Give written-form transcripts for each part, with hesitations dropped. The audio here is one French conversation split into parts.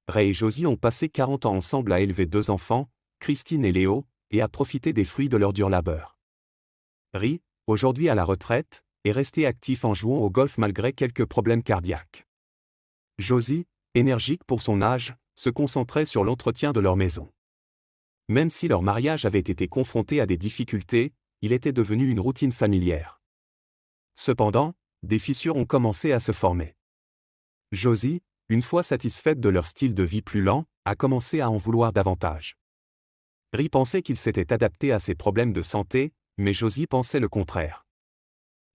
Ray et Josie ont passé 40 ans ensemble à élever 2 enfants, Christine et Léo, et à profiter des fruits de leur dur labeur. Ray, aujourd'hui à la retraite, est resté actif en jouant au golf malgré quelques problèmes cardiaques. Josie, énergique pour son âge, se concentrait sur l'entretien de leur maison. Même si leur mariage avait été confronté à des difficultés, il était devenu une routine familière. Cependant, des fissures ont commencé à se former. Josie, une fois satisfaite de leur style de vie plus lent, a commencé à en vouloir davantage. Ray pensait qu'il s'était adapté à ses problèmes de santé, mais Josie pensait le contraire.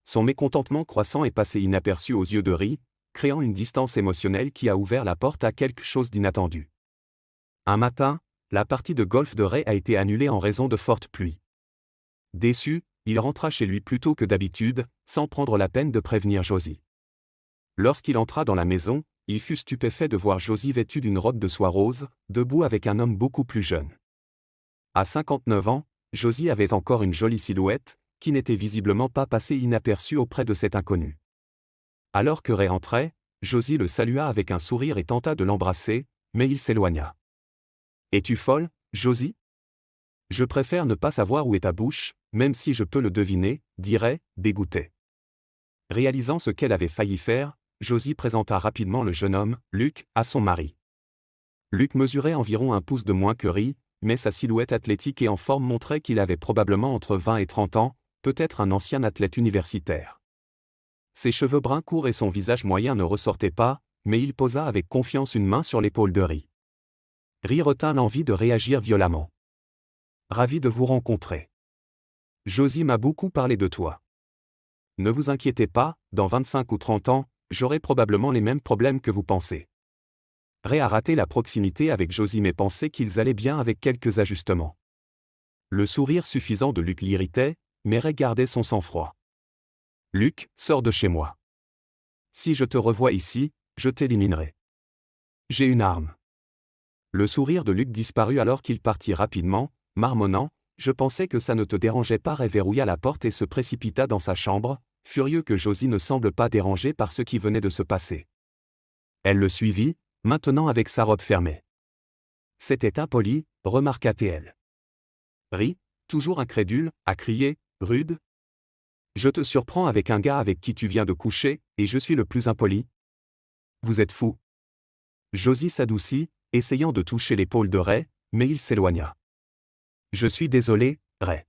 Son mécontentement croissant est passé inaperçu aux yeux de Ray, créant une distance émotionnelle qui a ouvert la porte à quelque chose d'inattendu. Un matin, la partie de golf de Ray a été annulée en raison de fortes pluies. Déçu, il rentra chez lui plus tôt que d'habitude, sans prendre la peine de prévenir Josie. Lorsqu'il entra dans la maison, il fut stupéfait de voir Josie vêtue d'une robe de soie rose, debout avec un homme beaucoup plus jeune. À 59 ans, Josie avait encore une jolie silhouette, qui n'était visiblement pas passée inaperçue auprès de cet inconnu. Alors que Ray entrait, Josie le salua avec un sourire et tenta de l'embrasser, mais il s'éloigna. « Es-tu folle, Josie ? Je préfère ne pas savoir où est ta bouche, même si je peux le deviner, dit Ray, dégoûté. Réalisant ce qu'elle avait failli faire, Josie présenta rapidement le jeune homme, Luc, à son mari. Luc mesurait environ 1 pouce de moins que Ray, mais sa silhouette athlétique et en forme montrait qu'il avait probablement entre 20 et 30 ans, peut-être un ancien athlète universitaire. Ses cheveux bruns courts et son visage moyen ne ressortaient pas, mais il posa avec confiance une main sur l'épaule de Ray. Ray retint l'envie de réagir violemment. « Ravi de vous rencontrer. Josie m'a beaucoup parlé de toi. Ne vous inquiétez pas, dans 25 ou 30 ans, j'aurai probablement les mêmes problèmes que vous pensez. » Ray a raté la proximité avec Josie mais pensait qu'ils allaient bien avec quelques ajustements. Le sourire suffisant de Luc l'irritait, mais Ray gardait son sang-froid. « Luc, sors de chez moi. Si je te revois ici, je t'éliminerai. J'ai une arme. » Le sourire de Luc disparut alors qu'il partit rapidement, marmonnant « Je pensais que ça ne te dérangeait pas » Ray verrouilla la porte et se précipita dans sa chambre, furieux que Josie ne semble pas dérangée par ce qui venait de se passer. Elle le suivit, maintenant avec sa robe fermée. « C'était impoli », remarqua-t-elle. Ray, toujours incrédule, a crié, rude. « Je te surprends avec un gars avec qui tu viens de coucher, et je suis le plus impoli ? Vous êtes fou. » Josie s'adoucit, essayant de toucher l'épaule de Ray, mais il s'éloigna. « Je suis désolé, Ray.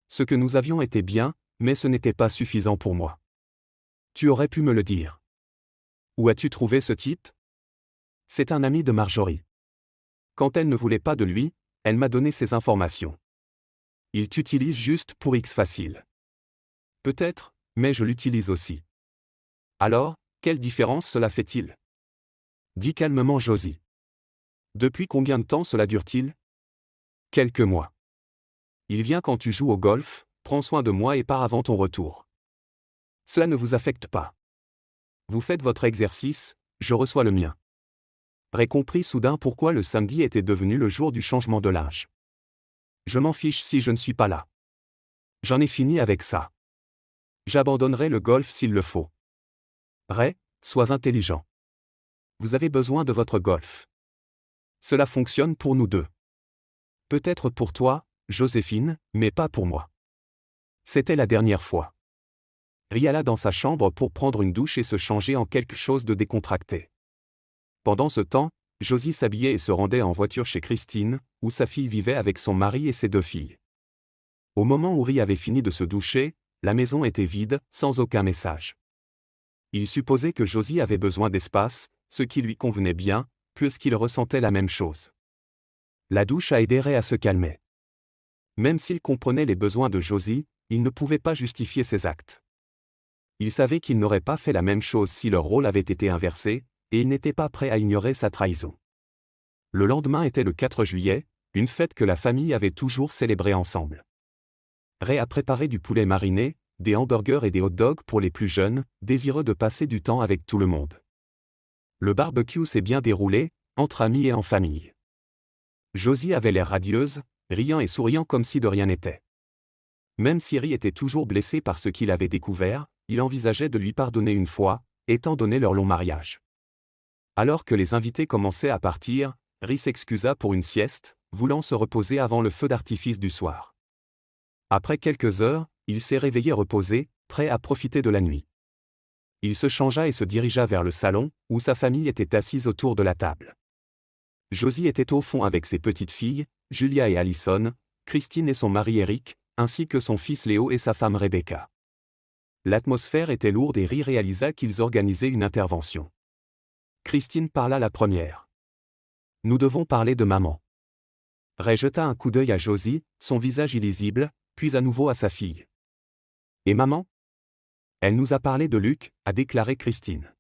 Ce que nous avions était bien, mais ce n'était pas suffisant pour moi. Tu aurais pu me le dire. Où as-tu trouvé ce type ? C'est un ami de Marjorie. Quand elle ne voulait pas de lui, elle m'a donné ces informations. Il t'utilise juste pour X facile. Peut-être, mais je l'utilise aussi. Alors, quelle différence cela fait-il ? Dit calmement Josie. Depuis combien de temps cela dure-t-il ? Quelques mois. Il vient quand tu joues au golf, prends soin de moi et pars avant ton retour. Cela ne vous affecte pas. Vous faites votre exercice, je reçois le mien. Ray comprit soudain pourquoi le samedi était devenu le jour du changement de linge. Je m'en fiche si je ne suis pas là. J'en ai fini avec ça. J'abandonnerai le golf s'il le faut. Ray, sois intelligent. Vous avez besoin de votre golf. Cela fonctionne pour nous deux. Peut-être pour toi, Joséphine, mais pas pour moi. C'était la dernière fois. Ray alla dans sa chambre pour prendre une douche et se changer en quelque chose de décontracté. Pendant ce temps, Josie s'habillait et se rendait en voiture chez Christine, où sa fille vivait avec son mari et ses 2 filles. Au moment où Ray avait fini de se doucher, la maison était vide, sans aucun message. Il supposait que Josie avait besoin d'espace, ce qui lui convenait bien, puisqu'il ressentait la même chose. La douche a aidé Ray à se calmer. Même s'il comprenait les besoins de Josie, il ne pouvait pas justifier ses actes. Il savait qu'il n'aurait pas fait la même chose si leur rôle avait été inversé, et il n'était pas prêt à ignorer sa trahison. Le lendemain était le 4 juillet, une fête que la famille avait toujours célébrée ensemble. Ray a préparé du poulet mariné, des hamburgers et des hot-dogs pour les plus jeunes, désireux de passer du temps avec tout le monde. Le barbecue s'est bien déroulé, entre amis et en famille. Josie avait l'air radieuse, riant et souriant comme si de rien n'était. Même si Ray était toujours blessé par ce qu'il avait découvert, il envisageait de lui pardonner une fois, étant donné leur long mariage. Alors que les invités commençaient à partir, Ri s'excusa pour une sieste, voulant se reposer avant le feu d'artifice du soir. Après quelques heures, il s'est réveillé reposé, prêt à profiter de la nuit. Il se changea et se dirigea vers le salon, où sa famille était assise autour de la table. Josie était au fond avec ses petites filles, Julia et Allison, Christine et son mari Eric, ainsi que son fils Léo et sa femme Rebecca. L'atmosphère était lourde et Ri réalisa qu'ils organisaient une intervention. Christine parla la première. « Nous devons parler de maman. » Ray jeta un coup d'œil à Josie, son visage illisible, puis à nouveau à sa fille. « Et maman ? » « Elle nous a parlé de Luc, » a déclaré Christine.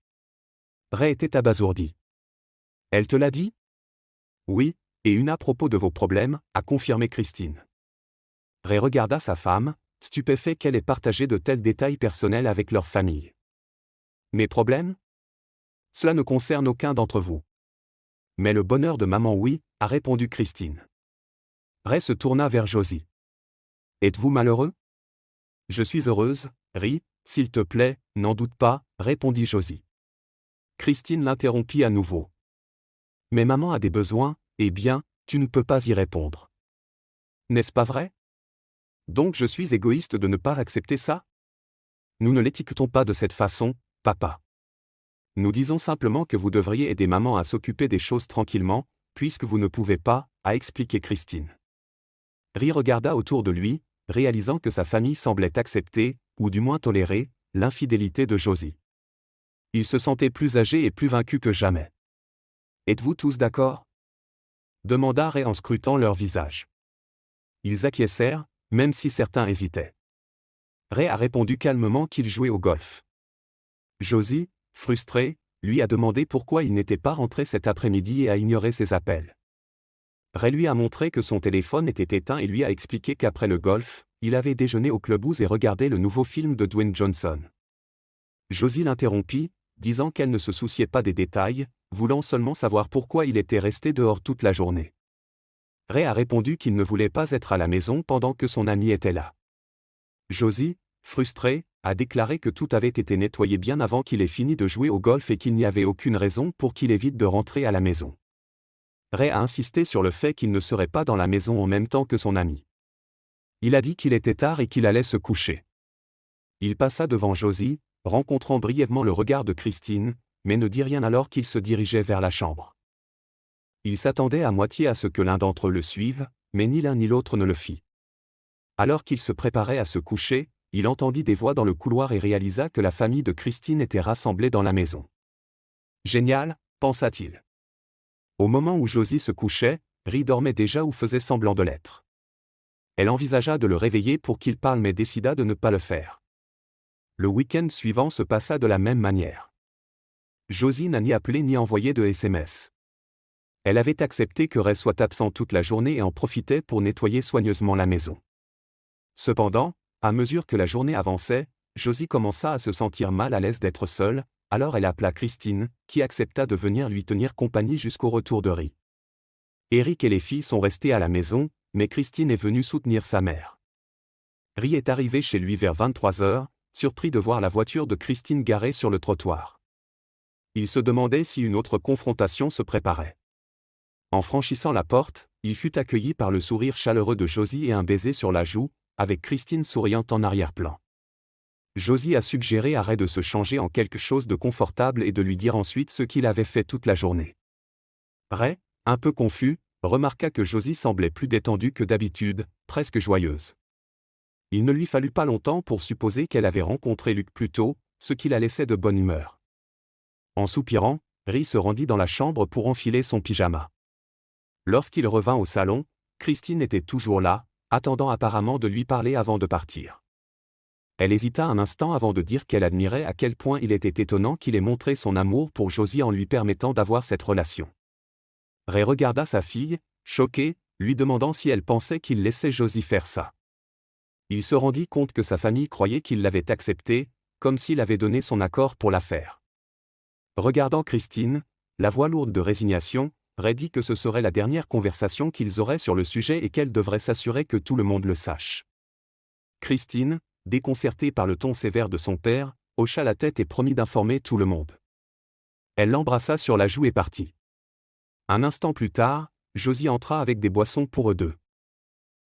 Ray était abasourdi. « Elle te l'a dit ? » « Oui, et une à propos de vos problèmes, » a confirmé Christine. Ray regarda sa femme, stupéfait qu'elle ait partagé de tels détails personnels avec leur famille. « Mes problèmes ? Cela ne concerne aucun d'entre vous. » « Mais le bonheur de maman oui, » a répondu Christine. Ray se tourna vers Josie. « Êtes-vous malheureux ? » « Je suis heureuse, Ri, s'il te plaît, n'en doute pas, » répondit Josie. Christine l'interrompit à nouveau. « Mais maman a des besoins, eh bien, tu ne peux pas y répondre. N'est-ce pas vrai ? Donc je suis égoïste de ne pas accepter ça ? Nous ne l'étiquetons pas de cette façon, papa. Nous disons simplement que vous devriez aider maman à s'occuper des choses tranquillement, puisque vous ne pouvez pas, » a expliqué Christine. Ri regarda autour de lui, réalisant que sa famille semblait accepter, ou du moins tolérer, l'infidélité de Josie. Il se sentait plus âgé et plus vaincu que jamais. « Êtes-vous tous d'accord ? » demanda Ray en scrutant leurs visages. Ils acquiescèrent, même si certains hésitaient. Ray a répondu calmement qu'il jouait au golf. Josie, frustrée, lui a demandé pourquoi il n'était pas rentré cet après-midi et a ignoré ses appels. Ray lui a montré que son téléphone était éteint et lui a expliqué qu'après le golf, il avait déjeuné au clubhouse et regardé le nouveau film de Dwayne Johnson. Josie l'interrompit, disant qu'elle ne se souciait pas des détails, voulant seulement savoir pourquoi il était resté dehors toute la journée. Ray a répondu qu'il ne voulait pas être à la maison pendant que son ami était là. Josie, frustrée, a déclaré que tout avait été nettoyé bien avant qu'il ait fini de jouer au golf et qu'il n'y avait aucune raison pour qu'il évite de rentrer à la maison. Ray a insisté sur le fait qu'il ne serait pas dans la maison en même temps que son ami. Il a dit qu'il était tard et qu'il allait se coucher. Il passa devant Josie, rencontrant brièvement le regard de Christine, mais ne dit rien alors qu'il se dirigeait vers la chambre. Il s'attendait à moitié à ce que l'un d'entre eux le suive, mais ni l'un ni l'autre ne le fit. Alors qu'il se préparait à se coucher, il entendit des voix dans le couloir et réalisa que la famille de Christine était rassemblée dans la maison. Génial, pensa-t-il. Au moment où Josie se couchait, Ri dormait déjà ou faisait semblant de l'être. Elle envisagea de le réveiller pour qu'il parle mais décida de ne pas le faire. Le week-end suivant se passa de la même manière. Josie n'a ni appelé ni envoyé de SMS. Elle avait accepté que Ray soit absent toute la journée et en profitait pour nettoyer soigneusement la maison. Cependant, à mesure que la journée avançait, Josie commença à se sentir mal à l'aise d'être seule, alors elle appela Christine, qui accepta de venir lui tenir compagnie jusqu'au retour de Ri. Eric et les filles sont restés à la maison, mais Christine est venue soutenir sa mère. Ri est arrivé chez lui vers 23 heures, surpris de voir la voiture de Christine garée sur le trottoir. Il se demandait si une autre confrontation se préparait. En franchissant la porte, il fut accueilli par le sourire chaleureux de Josie et un baiser sur la joue, avec Christine souriant en arrière-plan. Josie a suggéré à Ray de se changer en quelque chose de confortable et de lui dire ensuite ce qu'il avait fait toute la journée. Ray, un peu confus, remarqua que Josie semblait plus détendue que d'habitude, presque joyeuse. Il ne lui fallut pas longtemps pour supposer qu'elle avait rencontré Luc plus tôt, ce qui la laissait de bonne humeur. En soupirant, Ri se rendit dans la chambre pour enfiler son pyjama. Lorsqu'il revint au salon, Christine était toujours là, attendant apparemment de lui parler avant de partir. Elle hésita un instant avant de dire qu'elle admirait à quel point il était étonnant qu'il ait montré son amour pour Josie en lui permettant d'avoir cette relation. Ray regarda sa fille, choqué, lui demandant si elle pensait qu'il laissait Josie faire ça. Il se rendit compte que sa famille croyait qu'il l'avait accepté, comme s'il avait donné son accord pour l'affaire. Regardant Christine, la voix lourde de résignation, Ray dit que ce serait la dernière conversation qu'ils auraient sur le sujet et qu'elle devrait s'assurer que tout le monde le sache. Christine, déconcertée par le ton sévère de son père, hocha la tête et promit d'informer tout le monde. Elle l'embrassa sur la joue et partit. Un instant plus tard, Josie entra avec des boissons pour eux deux.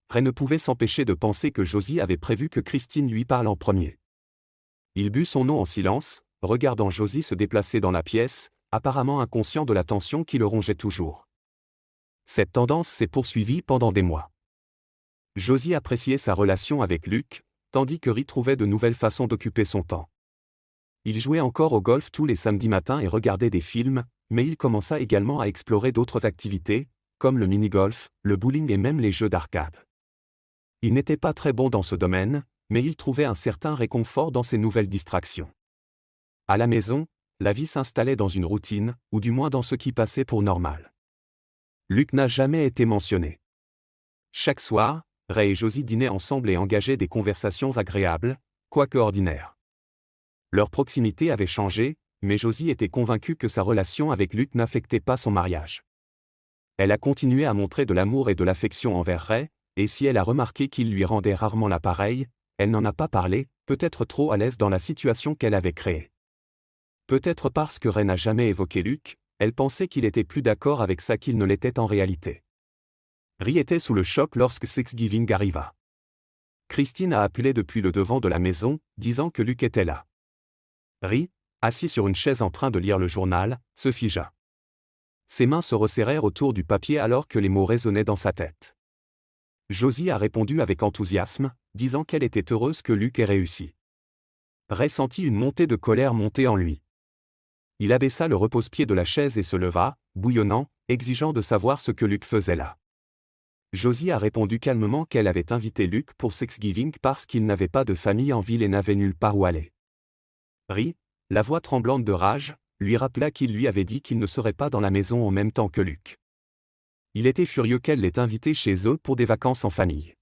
Ray ne pouvait s'empêcher de penser que Josie avait prévu que Christine lui parle en premier. Il but son nom en silence, regardant Josie se déplacer dans la pièce, apparemment inconscient de la tension qui le rongeait toujours. Cette tendance s'est poursuivie pendant des mois. Josie appréciait sa relation avec Luc, tandis que Ray trouvait de nouvelles façons d'occuper son temps. Il jouait encore au golf tous les samedis matins et regardait des films, mais il commença également à explorer d'autres activités, comme le mini-golf, le bowling et même les jeux d'arcade. Il n'était pas très bon dans ce domaine, mais il trouvait un certain réconfort dans ces nouvelles distractions. À la maison, la vie s'installait dans une routine, ou du moins dans ce qui passait pour normal. Luc n'a jamais été mentionné. Chaque soir, Ray et Josie dînaient ensemble et engageaient des conversations agréables, quoique ordinaires. Leur proximité avait changé, mais Josie était convaincue que sa relation avec Luc n'affectait pas son mariage. Elle a continué à montrer de l'amour et de l'affection envers Ray, et si elle a remarqué qu'il lui rendait rarement l'appareil, elle n'en a pas parlé, peut-être trop à l'aise dans la situation qu'elle avait créée. Peut-être parce que Ray n'a jamais évoqué Luc, elle pensait qu'il était plus d'accord avec ça qu'il ne l'était en réalité. Ray était sous le choc lorsque Thanksgiving arriva. Christine a appelé depuis le devant de la maison, disant que Luc était là. Ray, assis sur une chaise en train de lire le journal, se figea. Ses mains se resserrèrent autour du papier alors que les mots résonnaient dans sa tête. Josie a répondu avec enthousiasme, disant qu'elle était heureuse que Luc ait réussi. Ray sentit une montée de colère monter en lui. Il abaissa le repose-pied de la chaise et se leva, bouillonnant, exigeant de savoir ce que Luc faisait là. Josie a répondu calmement qu'elle avait invité Luc pour Thanksgiving parce qu'il n'avait pas de famille en ville et n'avait nulle part où aller. Ray, la voix tremblante de rage, lui rappela qu'il lui avait dit qu'il ne serait pas dans la maison en même temps que Luc. Il était furieux qu'elle l'ait invité chez eux pour des vacances en famille.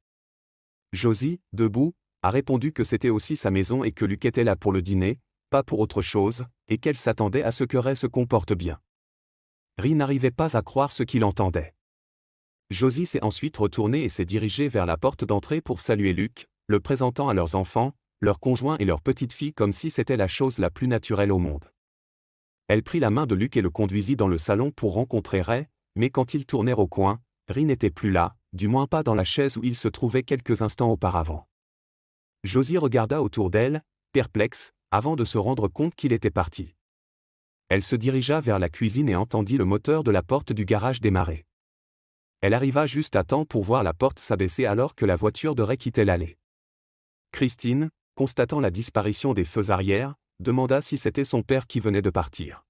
Josie, debout, a répondu que c'était aussi sa maison et que Luc était là pour le dîner, pas pour autre chose, et qu'elle s'attendait à ce que Ray se comporte bien. Ray n'arrivait pas à croire ce qu'il entendait. Josie s'est ensuite retournée et s'est dirigée vers la porte d'entrée pour saluer Luc, le présentant à leurs enfants, leurs conjoints et leur petite fille comme si c'était la chose la plus naturelle au monde. Elle prit la main de Luc et le conduisit dans le salon pour rencontrer Ray, mais quand ils tournèrent au coin, Ray n'était plus là, du moins pas dans la chaise où il se trouvait quelques instants auparavant. Josie regarda autour d'elle, perplexe, avant de se rendre compte qu'il était parti. Elle se dirigea vers la cuisine et entendit le moteur de la porte du garage démarrer. Elle arriva juste à temps pour voir la porte s'abaisser alors que la voiture de Ray quittait l'allée. Christine, constatant la disparition des feux arrière, demanda si c'était son père qui venait de partir.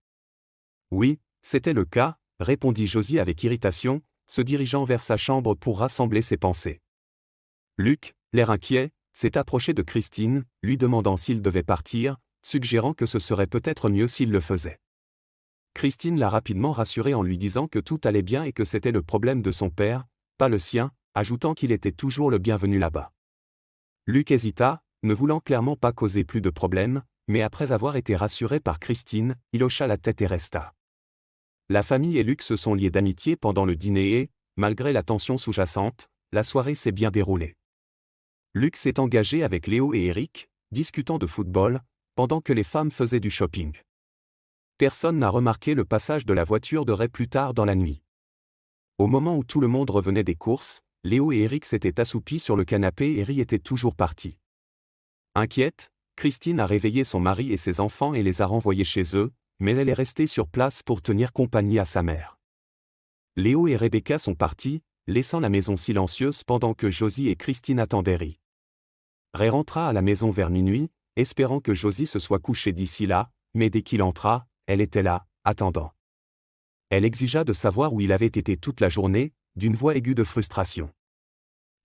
Oui, c'était le cas, répondit Josie avec irritation, se dirigeant vers sa chambre pour rassembler ses pensées. Luc, l'air inquiet, s'est approché de Christine, lui demandant s'il devait partir, suggérant que ce serait peut-être mieux s'il le faisait. Christine l'a rapidement rassuré en lui disant que tout allait bien et que c'était le problème de son père, pas le sien, ajoutant qu'il était toujours le bienvenu là-bas. Luc hésita, ne voulant clairement pas causer plus de problèmes, mais après avoir été rassuré par Christine, il hocha la tête et resta. La famille et Luc se sont liés d'amitié pendant le dîner et, malgré la tension sous-jacente, la soirée s'est bien déroulée. Luc s'est engagé avec Léo et Eric, discutant de football, pendant que les femmes faisaient du shopping. Personne n'a remarqué le passage de la voiture de Ray plus tard dans la nuit. Au moment où tout le monde revenait des courses, Léo et Eric s'étaient assoupis sur le canapé et Ray était toujours parti. Inquiète, Christine a réveillé son mari et ses enfants et les a renvoyés chez eux, mais elle est restée sur place pour tenir compagnie à sa mère. Léo et Rebecca sont partis, laissant la maison silencieuse pendant que Josie et Christine attendaient Ray. Ray rentra à la maison vers minuit, espérant que Josie se soit couchée d'ici là, mais dès qu'il entra, elle était là, attendant. Elle exigea de savoir où il avait été toute la journée, d'une voix aiguë de frustration.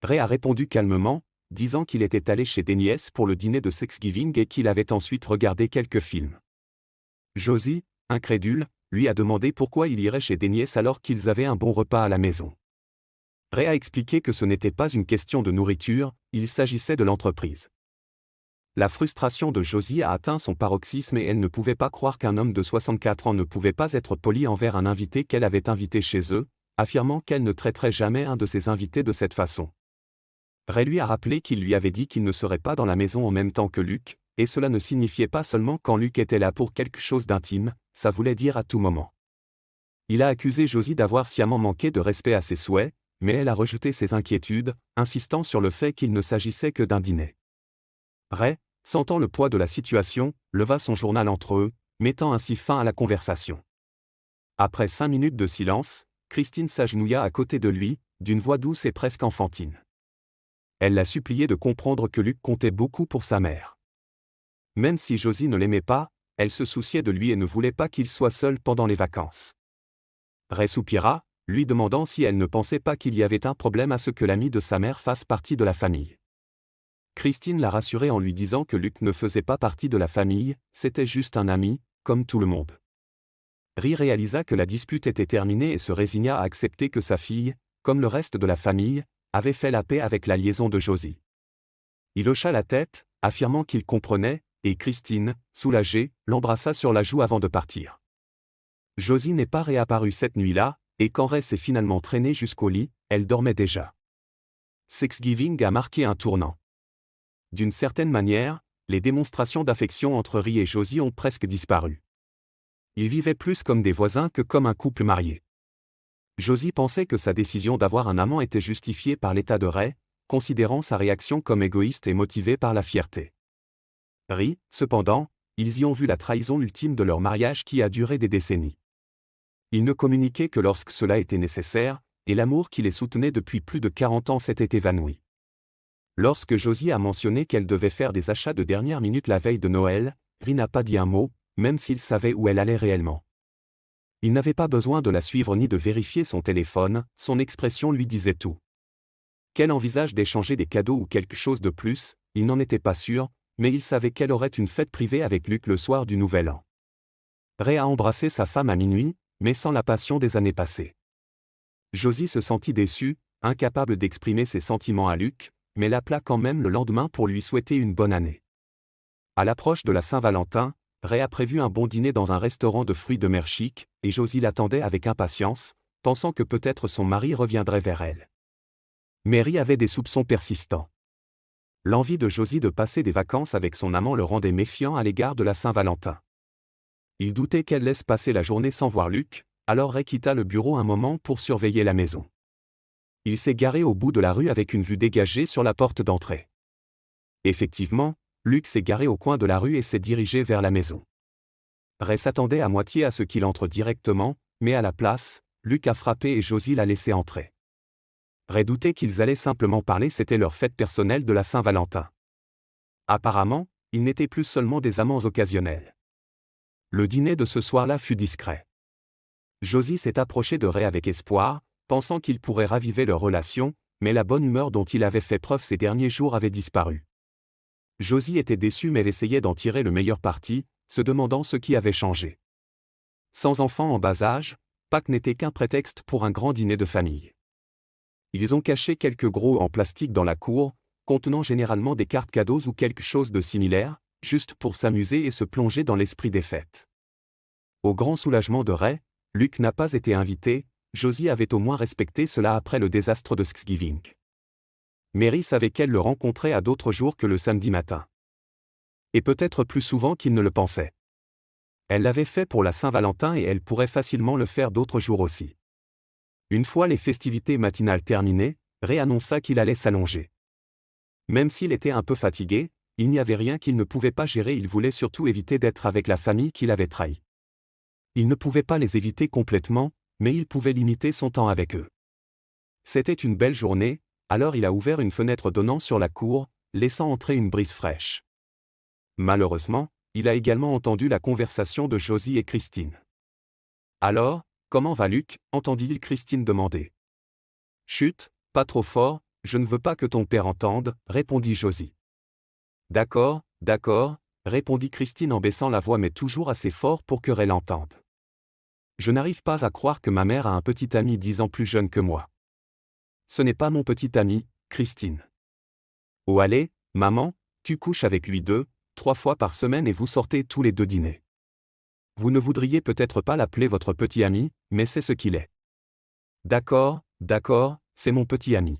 Ray a répondu calmement, disant qu'il était allé chez Denise pour le dîner de Thanksgiving et qu'il avait ensuite regardé quelques films. Josie, incrédule, lui a demandé pourquoi il irait chez Denise alors qu'ils avaient un bon repas à la maison. Ray a expliqué que ce n'était pas une question de nourriture, il s'agissait de l'entreprise. La frustration de Josie a atteint son paroxysme et elle ne pouvait pas croire qu'un homme de 64 ans ne pouvait pas être poli envers un invité qu'elle avait invité chez eux, affirmant qu'elle ne traiterait jamais un de ses invités de cette façon. Ray lui a rappelé qu'il lui avait dit qu'il ne serait pas dans la maison en même temps que Luc, et cela ne signifiait pas seulement quand Luc était là pour quelque chose d'intime, ça voulait dire à tout moment. Il a accusé Josie d'avoir sciemment manqué de respect à ses souhaits, mais elle a rejeté ses inquiétudes, insistant sur le fait qu'il ne s'agissait que d'un dîner. Ray, sentant le poids de la situation, leva son journal entre eux, mettant ainsi fin à la conversation. Après 5 minutes de silence, Christine s'agenouilla à côté de lui, d'une voix douce et presque enfantine. Elle l'a supplié de comprendre que Luc comptait beaucoup pour sa mère. Même si Josie ne l'aimait pas, elle se souciait de lui et ne voulait pas qu'il soit seul pendant les vacances. Ray soupira, lui demandant si elle ne pensait pas qu'il y avait un problème à ce que l'ami de sa mère fasse partie de la famille. Christine l'a rassuré en lui disant que Luc ne faisait pas partie de la famille, c'était juste un ami, comme tout le monde. Ray réalisa que la dispute était terminée et se résigna à accepter que sa fille, comme le reste de la famille, avait fait la paix avec la liaison de Josie. Il hocha la tête, affirmant qu'il comprenait, et Christine, soulagée, l'embrassa sur la joue avant de partir. Josie n'est pas réapparue cette nuit-là, et quand Ray s'est finalement traîné jusqu'au lit, elle dormait déjà. Thanksgiving a marqué un tournant. D'une certaine manière, les démonstrations d'affection entre Ray et Josie ont presque disparu. Ils vivaient plus comme des voisins que comme un couple marié. Josie pensait que sa décision d'avoir un amant était justifiée par l'état de Ray, considérant sa réaction comme égoïste et motivée par la fierté. Ray, cependant, ils y ont vu la trahison ultime de leur mariage qui a duré des décennies. Ils ne communiquaient que lorsque cela était nécessaire, et l'amour qui les soutenait depuis plus de 40 ans s'était évanoui. Lorsque Josie a mentionné qu'elle devait faire des achats de dernière minute la veille de Noël, Ray n'a pas dit un mot, même s'il savait où elle allait réellement. Il n'avait pas besoin de la suivre ni de vérifier son téléphone, son expression lui disait tout. Qu'elle envisage d'échanger des cadeaux ou quelque chose de plus, il n'en était pas sûr, mais il savait qu'elle aurait une fête privée avec Luc le soir du Nouvel An. Ray a embrassé sa femme à minuit, mais sans la passion des années passées. Josie se sentit déçue, incapable d'exprimer ses sentiments à Luc, mais l'appela quand même le lendemain pour lui souhaiter une bonne année. À l'approche de la Saint-Valentin, Ray a prévu un bon dîner dans un restaurant de fruits de mer chic, et Josie l'attendait avec impatience, pensant que peut-être son mari reviendrait vers elle. Mais Ray avait des soupçons persistants. L'envie de Josie de passer des vacances avec son amant le rendait méfiant à l'égard de la Saint-Valentin. Il doutait qu'elle laisse passer la journée sans voir Luc, alors Ray quitta le bureau un moment pour surveiller la maison. Il s'est garé au bout de la rue avec une vue dégagée sur la porte d'entrée. Effectivement, Luc s'est garé au coin de la rue et s'est dirigé vers la maison. Ray s'attendait à moitié à ce qu'il entre directement, mais à la place, Luc a frappé et Josie l'a laissé entrer. Ray doutait qu'ils allaient simplement parler, c'était leur fête personnelle de la Saint-Valentin. Apparemment, ils n'étaient plus seulement des amants occasionnels. Le dîner de ce soir-là fut discret. Josie s'est approchée de Ray avec espoir, pensant qu'il pourrait raviver leur relation, mais la bonne humeur dont il avait fait preuve ces derniers jours avait disparu. Josie était déçue mais essayait d'en tirer le meilleur parti, se demandant ce qui avait changé. Sans enfants en bas âge, Pâques n'était qu'un prétexte pour un grand dîner de famille. Ils ont caché quelques gros en plastique dans la cour, contenant généralement des cartes cadeaux ou quelque chose de similaire, juste pour s'amuser et se plonger dans l'esprit des fêtes. Au grand soulagement de Ray, Luc n'a pas été invité, Josie avait au moins respecté cela après le désastre de Thanksgiving. Mary savait qu'elle le rencontrait à d'autres jours que le samedi matin. Et peut-être plus souvent qu'il ne le pensait. Elle l'avait fait pour la Saint-Valentin et elle pourrait facilement le faire d'autres jours aussi. Une fois les festivités matinales terminées, Ray annonça qu'il allait s'allonger. Même s'il était un peu fatigué, il n'y avait rien qu'il ne pouvait pas gérer, il voulait surtout éviter d'être avec la famille qu'il avait trahie. Il ne pouvait pas les éviter complètement, mais il pouvait limiter son temps avec eux. C'était une belle journée, alors il a ouvert une fenêtre donnant sur la cour, laissant entrer une brise fraîche. Malheureusement, il a également entendu la conversation de Josie et Christine. « Alors, comment va Luc ?» entendit-il Christine demander. « Chut, pas trop fort, je ne veux pas que ton père entende, » répondit Josie. « D'accord, d'accord, » répondit Christine en baissant la voix mais toujours assez fort pour que Ray l'entende. « Je n'arrive pas à croire que ma mère a un petit ami 10 ans plus jeune que moi. » « Ce n'est pas mon petit ami, Christine. »« Oh allez, maman, tu couches avec lui 2-3 fois par semaine et vous sortez tous les deux dîner. Vous ne voudriez peut-être pas l'appeler votre petit ami, mais c'est ce qu'il est. »« D'accord, d'accord, c'est mon petit ami.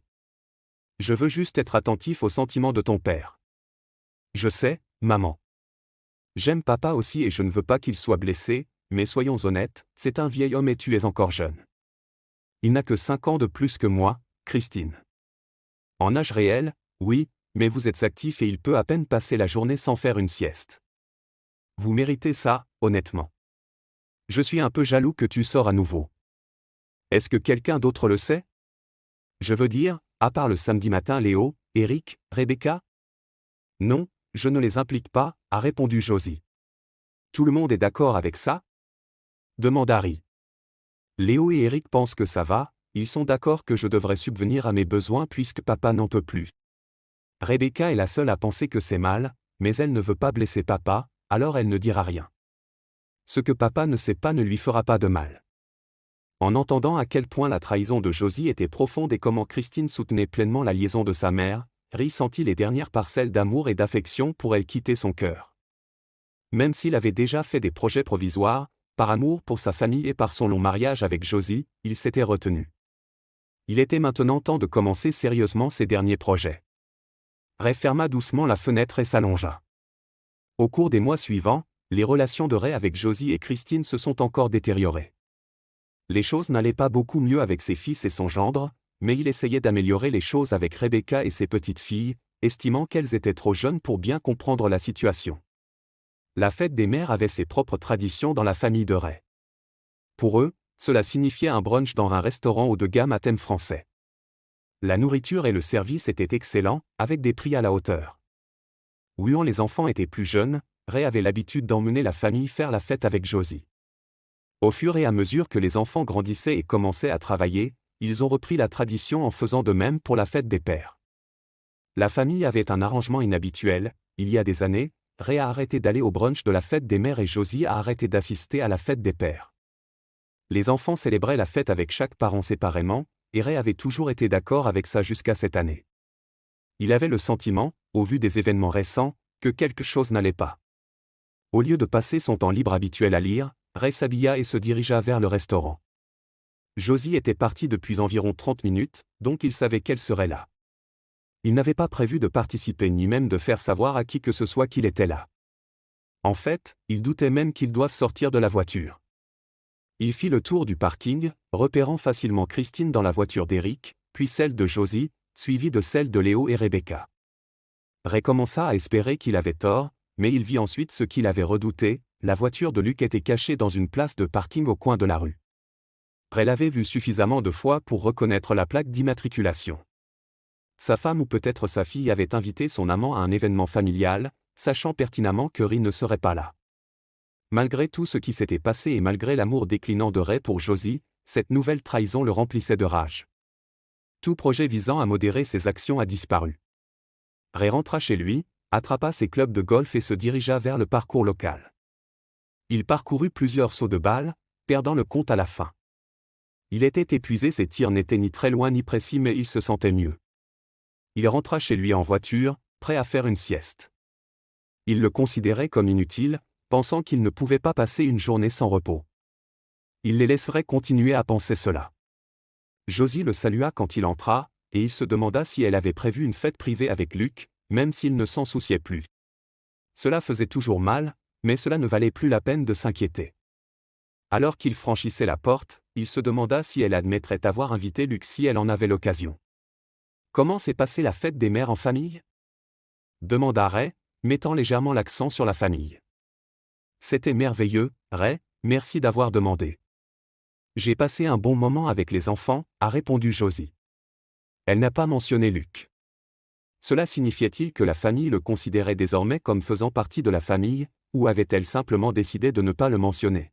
Je veux juste être attentif aux sentiments de ton père. »« Je sais, maman. » J'aime papa aussi et je ne veux pas qu'il soit blessé, mais soyons honnêtes, c'est un vieil homme et tu es encore jeune. Il n'a que 5 ans de plus que moi, Christine. En âge réel, oui, mais vous êtes actif et il peut à peine passer la journée sans faire une sieste. Vous méritez ça, honnêtement. Je suis un peu jaloux que tu sors à nouveau. Est-ce que quelqu'un d'autre le sait? Je veux dire, à part le samedi matin Léo, Eric, Rebecca? Non, je ne les implique pas, a répondu Josie. Tout le monde est d'accord avec ça? Demande Harry. Léo et Eric pensent que ça va, ils sont d'accord que je devrais subvenir à mes besoins puisque papa n'en peut plus. Rebecca est la seule à penser que c'est mal, mais elle ne veut pas blesser papa, alors elle ne dira rien. Ce que papa ne sait pas ne lui fera pas de mal. En entendant à quel point la trahison de Josie était profonde et comment Christine soutenait pleinement la liaison de sa mère, Ri sentit les dernières parcelles d'amour et d'affection pour elle quitter son cœur. Même s'il avait déjà fait des projets provisoires, par amour pour sa famille et par son long mariage avec Josie, il s'était retenu. Il était maintenant temps de commencer sérieusement ses derniers projets. Ray ferma doucement la fenêtre et s'allongea. Au cours des mois suivants, les relations de Ray avec Josie et Christine se sont encore détériorées. Les choses n'allaient pas beaucoup mieux avec ses fils et son gendre, mais il essayait d'améliorer les choses avec Rebecca et ses petites filles, estimant qu'elles étaient trop jeunes pour bien comprendre la situation. La fête des mères avait ses propres traditions dans la famille de Ray. Pour eux, cela signifiait un brunch dans un restaurant haut de gamme à thème français. La nourriture et le service étaient excellents, avec des prix à la hauteur. Quand les enfants étaient plus jeunes, Ray avait l'habitude d'emmener la famille faire la fête avec Josie. Au fur et à mesure que les enfants grandissaient et commençaient à travailler, ils ont repris la tradition en faisant de même pour la fête des pères. La famille avait un arrangement inhabituel. Il y a des années, Ray a arrêté d'aller au brunch de la fête des mères et Josie a arrêté d'assister à la fête des pères. Les enfants célébraient la fête avec chaque parent séparément, et Ray avait toujours été d'accord avec ça jusqu'à cette année. Il avait le sentiment, au vu des événements récents, que quelque chose n'allait pas. Au lieu de passer son temps libre habituel à lire, Ray s'habilla et se dirigea vers le restaurant. Josie était partie depuis environ 30 minutes, donc il savait qu'elle serait là. Il n'avait pas prévu de participer ni même de faire savoir à qui que ce soit qu'il était là. En fait, il doutait même qu'ils doivent sortir de la voiture. Il fit le tour du parking, repérant facilement Christine dans la voiture d'Eric, puis celle de Josie, suivie de celle de Léo et Rebecca. Ray commença à espérer qu'il avait tort, mais il vit ensuite ce qu'il avait redouté, la voiture de Luc était cachée dans une place de parking au coin de la rue. Ray l'avait vue suffisamment de fois pour reconnaître la plaque d'immatriculation. Sa femme ou peut-être sa fille avait invité son amant à un événement familial, sachant pertinemment que Ri ne serait pas là. Malgré tout ce qui s'était passé et malgré l'amour déclinant de Ray pour Josie, cette nouvelle trahison le remplissait de rage. Tout projet visant à modérer ses actions a disparu. Ray rentra chez lui, attrapa ses clubs de golf et se dirigea vers le parcours local. Il parcourut plusieurs sauts de balles, perdant le compte à la fin. Il était épuisé, ses tirs n'étaient ni très loin ni précis mais il se sentait mieux. Il rentra chez lui en voiture, prêt à faire une sieste. Il le considérait comme inutile, pensant qu'il ne pouvait pas passer une journée sans repos. Il les laisserait continuer à penser cela. Josie le salua quand il entra, et il se demanda si elle avait prévu une fête privée avec Luc, même s'il ne s'en souciait plus. Cela faisait toujours mal, mais cela ne valait plus la peine de s'inquiéter. Alors qu'il franchissait la porte, il se demanda si elle admettrait avoir invité Luc si elle en avait l'occasion. Comment s'est passée la fête des mères en famille? Demanda Ray, mettant légèrement l'accent sur la famille. C'était merveilleux, Ray, merci d'avoir demandé. J'ai passé un bon moment avec les enfants, a répondu Josie. Elle n'a pas mentionné Luc. Cela signifiait-il que la famille le considérait désormais comme faisant partie de la famille, ou avait-elle simplement décidé de ne pas le mentionner?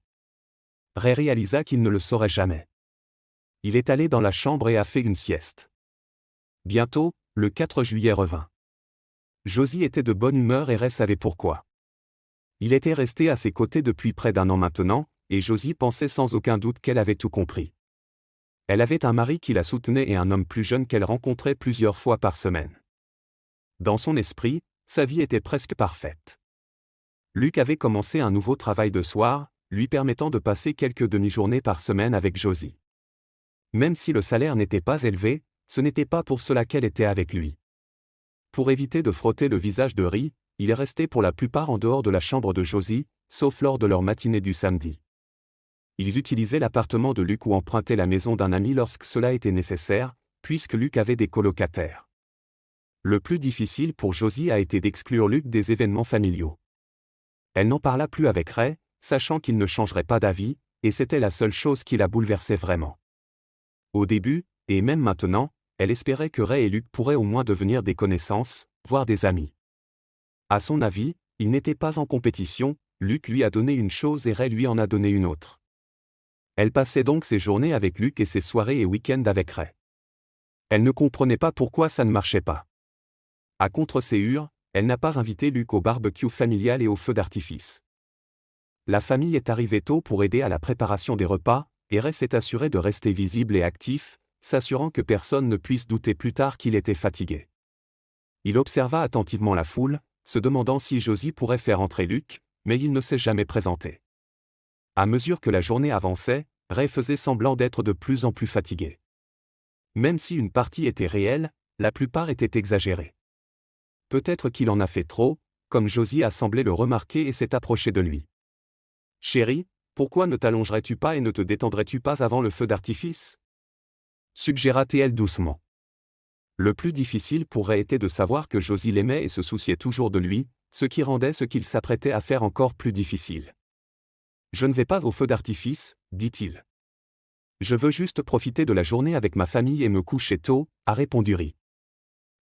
Ray réalisa qu'il ne le saurait jamais. Il est allé dans la chambre et a fait une sieste. Bientôt, le 4 juillet revint. Josie était de bonne humeur et Ray savait pourquoi. Il était resté à ses côtés depuis près d'1 an maintenant, et Josie pensait sans aucun doute qu'elle avait tout compris. Elle avait un mari qui la soutenait et un homme plus jeune qu'elle rencontrait plusieurs fois par semaine. Dans son esprit, sa vie était presque parfaite. Luc avait commencé un nouveau travail de soir, lui permettant de passer quelques demi-journées par semaine avec Josie. Même si le salaire n'était pas élevé, ce n'était pas pour cela qu'elle était avec lui. Pour éviter de frotter le visage de Ri, il est resté pour la plupart en dehors de la chambre de Josie, sauf lors de leur matinée du samedi. Ils utilisaient l'appartement de Luc ou empruntaient la maison d'un ami lorsque cela était nécessaire, puisque Luc avait des colocataires. Le plus difficile pour Josie a été d'exclure Luc des événements familiaux. Elle n'en parla plus avec Ray, sachant qu'il ne changerait pas d'avis, et c'était la seule chose qui la bouleversait vraiment. Au début, et même maintenant, elle espérait que Ray et Luc pourraient au moins devenir des connaissances, voire des amis. À son avis, ils n'étaient pas en compétition, Luc lui a donné une chose et Ray lui en a donné une autre. Elle passait donc ses journées avec Luc et ses soirées et week-ends avec Ray. Elle ne comprenait pas pourquoi ça ne marchait pas. À contre-séure, elle n'a pas invité Luc au barbecue familial et au feu d'artifice. La famille est arrivée tôt pour aider à la préparation des repas, et Ray s'est assuré de rester visible et actif, s'assurant que personne ne puisse douter plus tard qu'il était fatigué. Il observa attentivement la foule, se demandant si Josie pourrait faire entrer Luc, mais il ne s'est jamais présenté. À mesure que la journée avançait, Ray faisait semblant d'être de plus en plus fatigué. Même si une partie était réelle, la plupart étaient exagérés. Peut-être qu'il en a fait trop, comme Josie a semblé le remarquer et s'est approchée de lui. « Chérie, pourquoi ne t'allongerais-tu pas et ne te détendrais-tu pas avant le feu d'artifice » suggéra-t-elle doucement. Le plus difficile pour Ray était de savoir que Josie l'aimait et se souciait toujours de lui, ce qui rendait ce qu'il s'apprêtait à faire encore plus difficile. « Je ne vais pas au feu d'artifice, dit-il. Je veux juste profiter de la journée avec ma famille et me coucher tôt, a répondu Ray.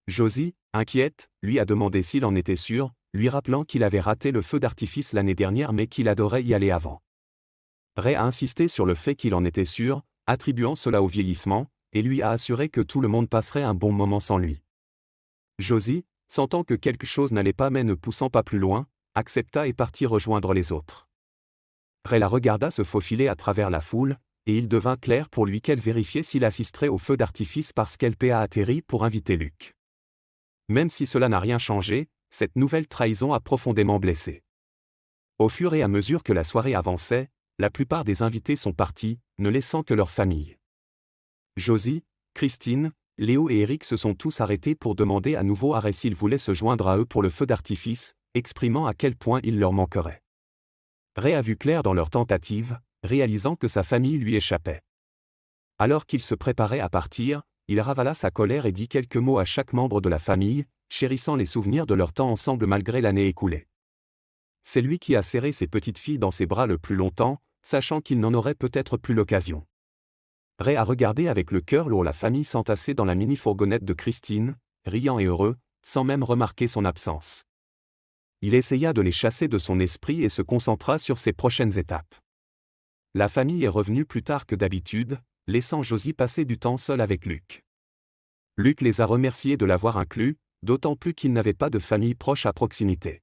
Josie, inquiète, lui a demandé s'il en était sûr, lui rappelant qu'il avait raté le feu d'artifice l'année dernière mais qu'il adorait y aller avant. Ray a insisté sur le fait qu'il en était sûr, attribuant cela au vieillissement, et lui a assuré que tout le monde passerait un bon moment sans lui. Josie, sentant que quelque chose n'allait pas mais ne poussant pas plus loin, accepta et partit rejoindre les autres. Ray la regarda se faufiler à travers la foule, et il devint clair pour lui qu'elle vérifiait s'il assisterait au feu d'artifice parce qu'elle a atterri pour inviter Luc. Même si cela n'a rien changé, cette nouvelle trahison a profondément blessé. Au fur et à mesure que la soirée avançait, la plupart des invités sont partis, ne laissant que leur famille. Josie, Christine, Léo et Eric se sont tous arrêtés pour demander à nouveau à Ray s'il voulait se joindre à eux pour le feu d'artifice, exprimant à quel point il leur manquerait. Ray a vu clair dans leur tentative, réalisant que sa famille lui échappait. Alors qu'il se préparait à partir, il ravala sa colère et dit quelques mots à chaque membre de la famille, chérissant les souvenirs de leur temps ensemble malgré l'année écoulée. C'est lui qui a serré ses petites filles dans ses bras le plus longtemps, sachant qu'il n'en aurait peut-être plus l'occasion. Ray a regardé avec le cœur lourd la famille s'entasser dans la mini-fourgonnette de Christine, riant et heureux, sans même remarquer son absence. Il essaya de les chasser de son esprit et se concentra sur ses prochaines étapes. La famille est revenue plus tard que d'habitude, laissant Josie passer du temps seul avec Luc. Luc les a remerciés de l'avoir inclus, d'autant plus qu'il n'avait pas de famille proche à proximité.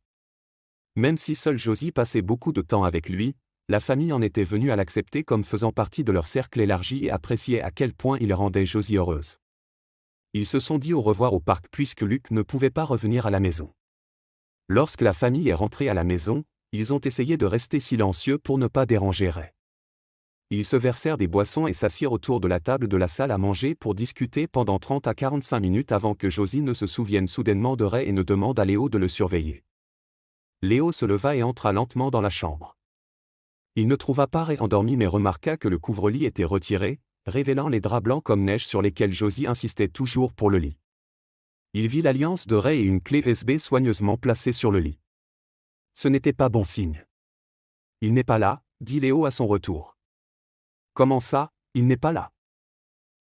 Même si seule Josie passait beaucoup de temps avec lui, la famille en était venue à l'accepter comme faisant partie de leur cercle élargi et appréciait à quel point il rendait Josie heureuse. Ils se sont dit au revoir au parc puisque Luc ne pouvait pas revenir à la maison. Lorsque la famille est rentrée à la maison, ils ont essayé de rester silencieux pour ne pas déranger Ray. Ils se versèrent des boissons et s'assirent autour de la table de la salle à manger pour discuter pendant 30 à 45 minutes avant que Josie ne se souvienne soudainement de Ray et ne demande à Léo de le surveiller. Léo se leva et entra lentement dans la chambre. Il ne trouva pas Ray endormi mais remarqua que le couvre-lit était retiré, révélant les draps blancs comme neige sur lesquels Josie insistait toujours pour le lit. Il vit l'alliance de Ray et une clé USB soigneusement placée sur le lit. Ce n'était pas bon signe. « Il n'est pas là », dit Léo à son retour. « Comment ça, il n'est pas là ?»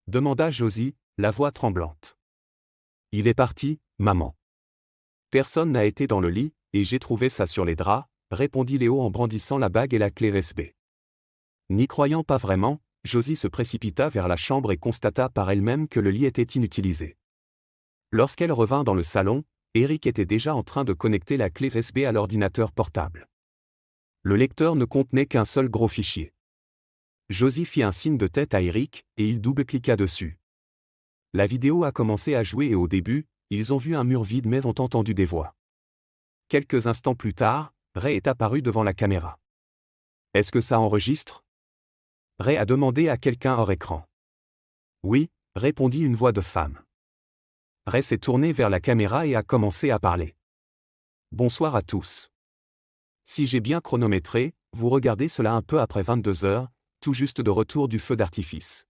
demanda Josie, la voix tremblante. « Il est parti, maman. Personne n'a été dans le lit, et j'ai trouvé ça sur les draps, » répondit Léo en brandissant la bague et la clé USB. N'y croyant pas vraiment, Josie se précipita vers la chambre et constata par elle-même que le lit était inutilisé. Lorsqu'elle revint dans le salon, Eric était déjà en train de connecter la clé USB à l'ordinateur portable. Le lecteur ne contenait qu'un seul gros fichier. Josie fit un signe de tête à Eric, et il double-cliqua dessus. La vidéo a commencé à jouer et au début, ils ont vu un mur vide mais ont entendu des voix. Quelques instants plus tard, Ray est apparu devant la caméra. « Est-ce que ça enregistre ?» Ray a demandé à quelqu'un hors écran. « Oui », répondit une voix de femme. Ray s'est tourné vers la caméra et a commencé à parler. Bonsoir à tous. Si j'ai bien chronométré, vous regardez cela un peu après 22 heures, tout juste de retour du feu d'artifice.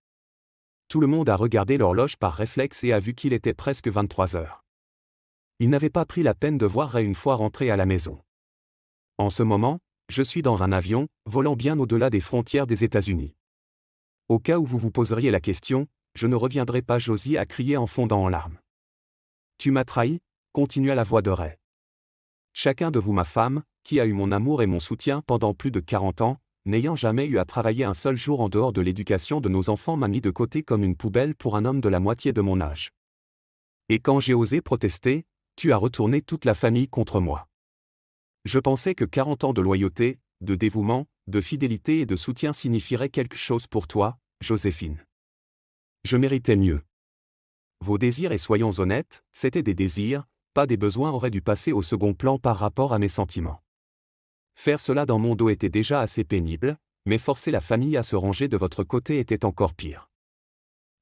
Tout le monde a regardé l'horloge par réflexe et a vu qu'il était presque 23 heures. Il n'avait pas pris la peine de voir Ray une fois rentré à la maison. En ce moment, je suis dans un avion, volant bien au-delà des frontières des États-Unis. Au cas où vous vous poseriez la question, je ne reviendrai pas. Josie a crié en fondant en larmes. Tu m'as trahi, continua la voix de Ray. Chacun de vous, ma femme, qui a eu mon amour et mon soutien pendant plus de 40 ans, n'ayant jamais eu à travailler un seul jour en dehors de l'éducation de nos enfants, m'a mis de côté comme une poubelle pour un homme de la moitié de mon âge. Et quand j'ai osé protester, tu as retourné toute la famille contre moi. Je pensais que 40 ans de loyauté, de dévouement, de fidélité et de soutien signifieraient quelque chose pour toi, Joséphine. Je méritais mieux. Vos désirs, et soyons honnêtes, c'étaient des désirs, pas des besoins, auraient dû passer au second plan par rapport à mes sentiments. Faire cela dans mon dos était déjà assez pénible, mais forcer la famille à se ranger de votre côté était encore pire.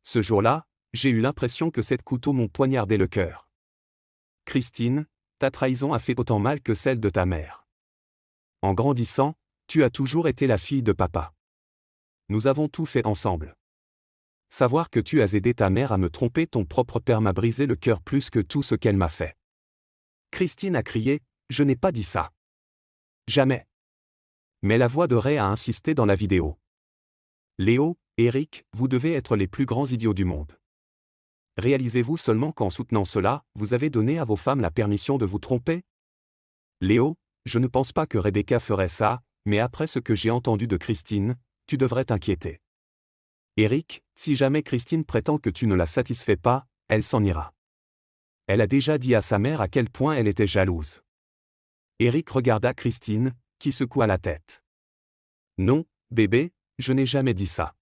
Ce jour-là, j'ai eu l'impression que ces couteaux m'ont poignardé le cœur. Christine, ta trahison a fait autant mal que celle de ta mère. En grandissant, tu as toujours été la fille de papa. Nous avons tout fait ensemble. Savoir que tu as aidé ta mère à me tromper, ton propre père, m'a brisé le cœur plus que tout ce qu'elle m'a fait. Christine a crié, je n'ai pas dit ça. Jamais. Mais la voix de Ray a insisté dans la vidéo. Léo, Eric, vous devez être les plus grands idiots du monde. Réalisez-vous seulement qu'en soutenant cela, vous avez donné à vos femmes la permission de vous tromper? Léo, je ne pense pas que Rebecca ferait ça, mais après ce que j'ai entendu de Christine, tu devrais t'inquiéter. Eric, si jamais Christine prétend que tu ne la satisfais pas, elle s'en ira. Elle a déjà dit à sa mère à quel point elle était jalouse. Eric regarda Christine, qui secoua la tête. Non, bébé, je n'ai jamais dit ça.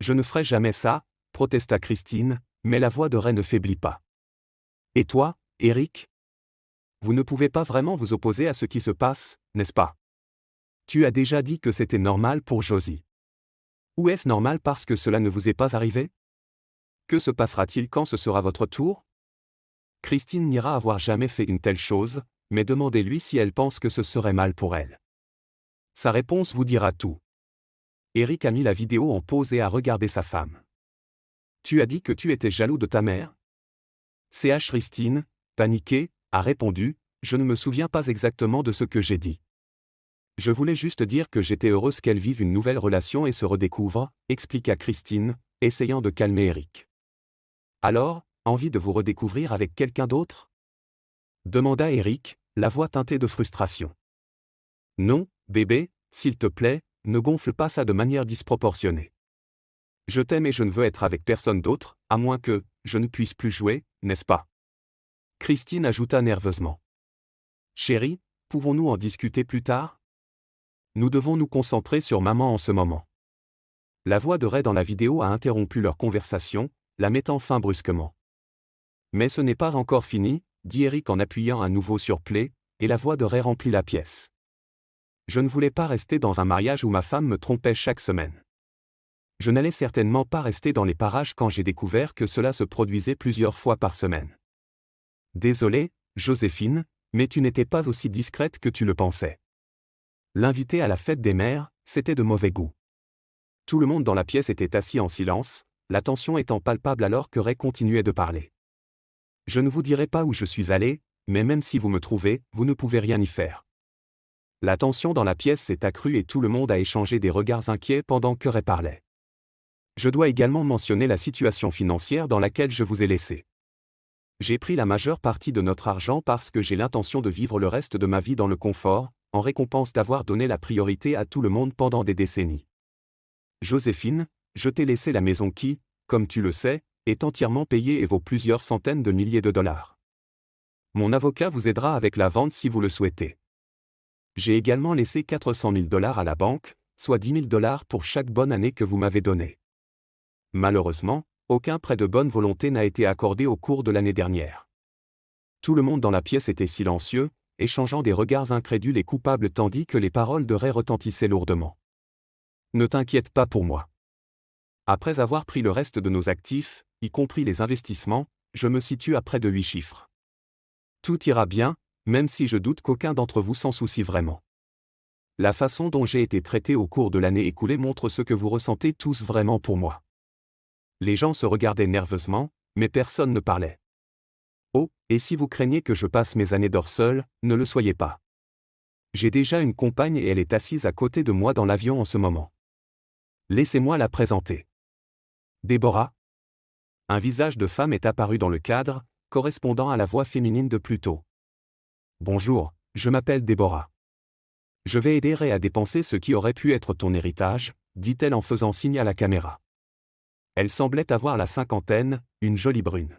Je ne ferai jamais ça, protesta Christine, mais la voix de Ray ne faiblit pas. Et toi, Eric? Vous ne pouvez pas vraiment vous opposer à ce qui se passe, n'est-ce pas? Tu as déjà dit que c'était normal pour Josie. Ou est-ce normal parce que cela ne vous est pas arrivé? Que se passera-t-il quand ce sera votre tour? Christine n'ira avoir jamais fait une telle chose, mais demandez-lui si elle pense que ce serait mal pour elle. Sa réponse vous dira tout. Eric a mis la vidéo en pause et a regardé sa femme. Tu as dit que tu étais jaloux de ta mère? CH Christine, paniquée, a répondu, je ne me souviens pas exactement de ce que j'ai dit. Je voulais juste dire que j'étais heureuse qu'elle vive une nouvelle relation et se redécouvre, expliqua Christine, essayant de calmer Eric. Alors, envie de vous redécouvrir avec quelqu'un d'autre? Demanda Eric, la voix teintée de frustration. Non, bébé, s'il te plaît, ne gonfle pas ça de manière disproportionnée. Je t'aime et je ne veux être avec personne d'autre, à moins que je ne puisse plus jouer, n'est-ce pas? Christine ajouta nerveusement. Chérie, pouvons-nous en discuter plus tard? Nous devons nous concentrer sur maman en ce moment. La voix de Ray dans la vidéo a interrompu leur conversation, la mettant fin brusquement. Mais ce n'est pas encore fini, dit Eric en appuyant à nouveau sur play, et la voix de Ray remplit la pièce. Je ne voulais pas rester dans un mariage où ma femme me trompait chaque semaine. Je n'allais certainement pas rester dans les parages quand j'ai découvert que cela se produisait plusieurs fois par semaine. Désolé, Joséphine, mais tu n'étais pas aussi discrète que tu le pensais. L'invité à la fête des mères, c'était de mauvais goût. Tout le monde dans la pièce était assis en silence, la tension étant palpable alors que Ray continuait de parler. Je ne vous dirai pas où je suis allé, mais même si vous me trouvez, vous ne pouvez rien y faire. La tension dans la pièce s'est accrue et tout le monde a échangé des regards inquiets pendant que Ray parlait. Je dois également mentionner la situation financière dans laquelle je vous ai laissé. J'ai pris la majeure partie de notre argent parce que j'ai l'intention de vivre le reste de ma vie dans le confort, en récompense d'avoir donné la priorité à tout le monde pendant des décennies. Joséphine, je t'ai laissé la maison qui, comme tu le sais, est entièrement payée et vaut plusieurs centaines de milliers de dollars. Mon avocat vous aidera avec la vente si vous le souhaitez. J'ai également laissé 400 000 dollars à la banque, soit 10 000 dollars pour chaque bonne année que vous m'avez donnée. Malheureusement, aucun prêt de bonne volonté n'a été accordé au cours de l'année dernière. Tout le monde dans la pièce était silencieux, échangeant des regards incrédules et coupables tandis que les paroles de Ray retentissaient lourdement. Ne t'inquiète pas pour moi. Après avoir pris le reste de nos actifs, y compris les investissements, je me situe à près de 8 chiffres. Tout ira bien, même si je doute qu'aucun d'entre vous s'en soucie vraiment. La façon dont j'ai été traité au cours de l'année écoulée montre ce que vous ressentez tous vraiment pour moi. Les gens se regardaient nerveusement, mais personne ne parlait. Oh, et si vous craignez que je passe mes années d'or seul, ne le soyez pas. J'ai déjà une compagne et elle est assise à côté de moi dans l'avion en ce moment. Laissez-moi la présenter. Déborah. Un visage de femme est apparu dans le cadre, correspondant à la voix féminine de plus tôt. Bonjour, je m'appelle Déborah. Je vais aider Ray à dépenser ce qui aurait pu être ton héritage, dit-elle en faisant signe à la caméra. Elle semblait avoir la cinquantaine, une jolie brune.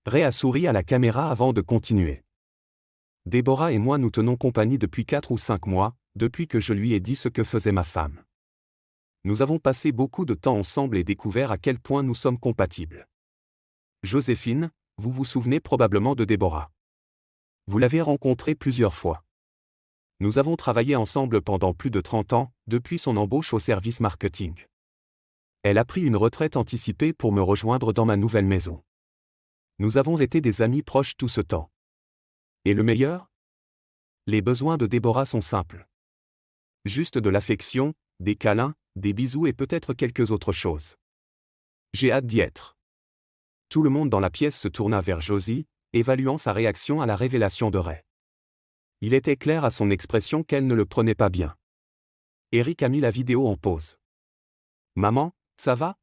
Ray a souri à la caméra avant de continuer. Déborah et moi nous tenons compagnie depuis 4 ou 5 mois, depuis que je lui ai dit ce que faisait ma femme. Nous avons passé beaucoup de temps ensemble et découvert à quel point nous sommes compatibles. Joséphine, vous vous souvenez probablement de Déborah. Vous l'avez rencontrée plusieurs fois. Nous avons travaillé ensemble pendant plus de 30 ans, depuis son embauche au service marketing. Elle a pris une retraite anticipée pour me rejoindre dans ma nouvelle maison. Nous avons été des amis proches tout ce temps. Et le meilleur? Les besoins de Déborah sont simples. Juste de l'affection, des câlins, des bisous et peut-être quelques autres choses. J'ai hâte d'y être. Tout le monde dans la pièce se tourna vers Josie, évaluant sa réaction à la révélation de Ray. Il était clair à son expression qu'elle ne le prenait pas bien. Eric a mis la vidéo en pause. « Maman, ça va ?»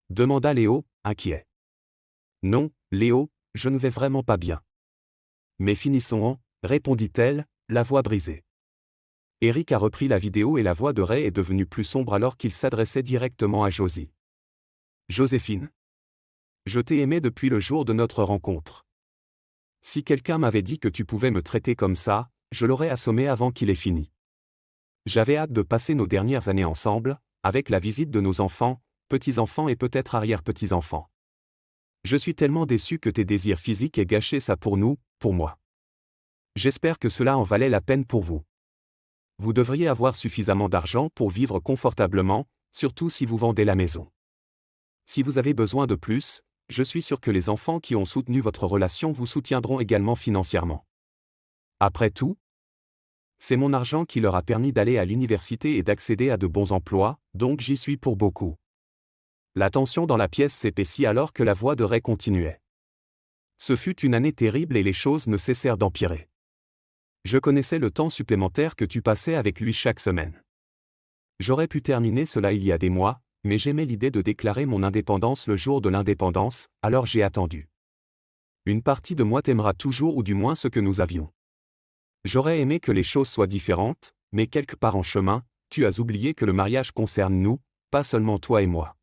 demanda Léo, inquiet. « Non, Léo, je ne vais vraiment pas bien. » « Mais finissons en, » répondit-elle, la voix brisée. Eric a repris la vidéo et la voix de Ray est devenue plus sombre alors qu'il s'adressait directement à Josie. « Joséphine. Je t'ai aimé depuis le jour de notre rencontre. Si quelqu'un m'avait dit que tu pouvais me traiter comme ça, je l'aurais assommé avant qu'il ait fini. J'avais hâte de passer nos dernières années ensemble, avec la visite de nos enfants, petits-enfants et peut-être arrière-petits-enfants. Je suis tellement déçu que tes désirs physiques aient gâché ça pour nous, pour moi. J'espère que cela en valait la peine pour vous. Vous devriez avoir suffisamment d'argent pour vivre confortablement, surtout si vous vendez la maison. Si vous avez besoin de plus, je suis sûr que les enfants qui ont soutenu votre relation vous soutiendront également financièrement. Après tout, c'est mon argent qui leur a permis d'aller à l'université et d'accéder à de bons emplois, donc j'y suis pour beaucoup. La tension dans la pièce s'épaissit alors que la voix de Ray continuait. Ce fut une année terrible et les choses ne cessèrent d'empirer. Je connaissais le temps supplémentaire que tu passais avec lui chaque semaine. J'aurais pu terminer cela il y a des mois, mais j'aimais l'idée de déclarer mon indépendance le jour de l'indépendance, alors j'ai attendu. Une partie de moi t'aimera toujours ou du moins ce que nous avions. J'aurais aimé que les choses soient différentes, mais quelque part en chemin, tu as oublié que le mariage concerne nous, pas seulement toi et moi.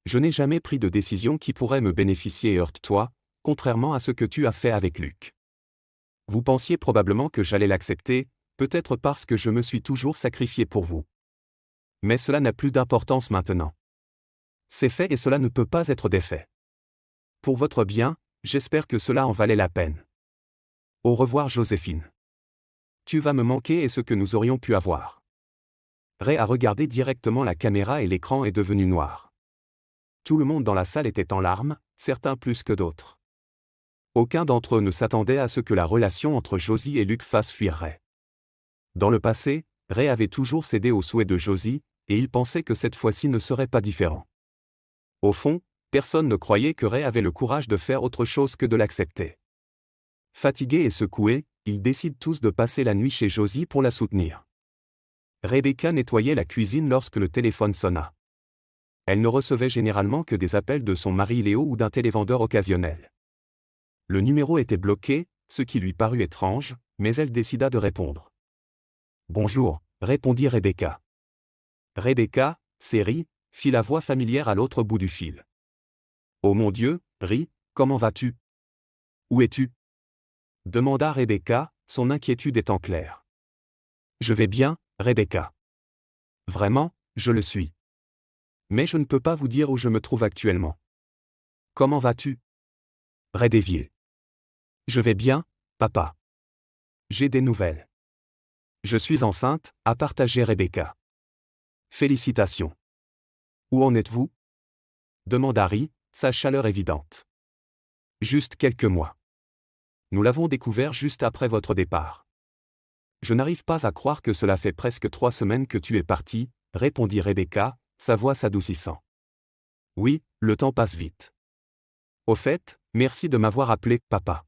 Je n'ai jamais pris de décision qui pourrait me bénéficier et heurte toi, contrairement à ce que tu as fait avec Luc. Vous pensiez probablement que j'allais l'accepter, peut-être parce que je me suis toujours sacrifié pour vous. Mais cela n'a plus d'importance maintenant. C'est fait et cela ne peut pas être défait. Pour votre bien, j'espère que cela en valait la peine. Au revoir Joséphine. Tu vas me manquer et ce que nous aurions pu avoir. Ray a regardé directement la caméra et l'écran est devenu noir. Tout le monde dans la salle était en larmes, certains plus que d'autres. Aucun d'entre eux ne s'attendait à ce que la relation entre Josie et Luc fasse fuir Ray. Dans le passé, Ray avait toujours cédé aux souhaits de Josie, et il pensait que cette fois-ci ne serait pas différent. Au fond, personne ne croyait que Ray avait le courage de faire autre chose que de l'accepter. Fatigués et secoués, ils décident tous de passer la nuit chez Josie pour la soutenir. Rebecca nettoyait la cuisine lorsque le téléphone sonna. Elle ne recevait généralement que des appels de son mari Léo ou d'un télévendeur occasionnel. Le numéro était bloqué, ce qui lui parut étrange, mais elle décida de répondre. « Bonjour », répondit Rebecca. Rebecca, c'est Ri, fit la voix familière à l'autre bout du fil. « Oh mon Dieu, Ri, comment vas-tu? Où es-tu » demanda Rebecca, son inquiétude étant claire. « Je vais bien, Rebecca. Vraiment, je le suis. Mais je ne peux pas vous dire où je me trouve actuellement. Comment vas-tu? Ray dévié. Je vais bien, papa. J'ai des nouvelles. Je suis enceinte, a partagé Rebecca. Félicitations. Où en êtes-vous? Demanda Ri, sa chaleur évidente. Juste quelques mois. Nous l'avons découvert juste après votre départ. Je n'arrive pas à croire que cela fait presque 3 semaines que tu es parti, répondit Rebecca, sa voix s'adoucissant. Oui, le temps passe vite. Au fait, merci de m'avoir appelé papa.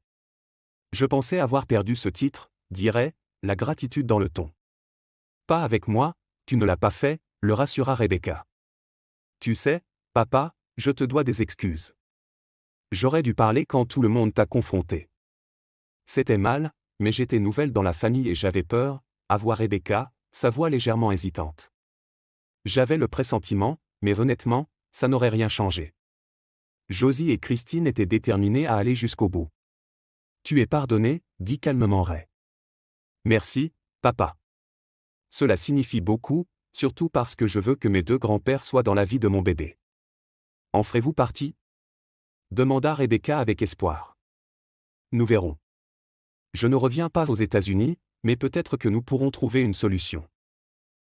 Je pensais avoir perdu ce titre, dit Ray, la gratitude dans le ton. Pas avec moi, tu ne l'as pas fait, le rassura Rebecca. Tu sais, papa, je te dois des excuses. J'aurais dû parler quand tout le monde t'a confronté. C'était mal, mais j'étais nouvelle dans la famille et j'avais peur, avoua Rebecca, sa voix légèrement hésitante. J'avais le pressentiment, mais honnêtement, ça n'aurait rien changé. Josie et Christine étaient déterminées à aller jusqu'au bout. Tu es pardonné, dit calmement Ray. Merci, papa. Cela signifie beaucoup, surtout parce que je veux que mes 2 grands-pères soient dans la vie de mon bébé. En ferez-vous partie ? Demanda Rebecca avec espoir. Nous verrons. Je ne reviens pas aux États-Unis, mais peut-être que nous pourrons trouver une solution.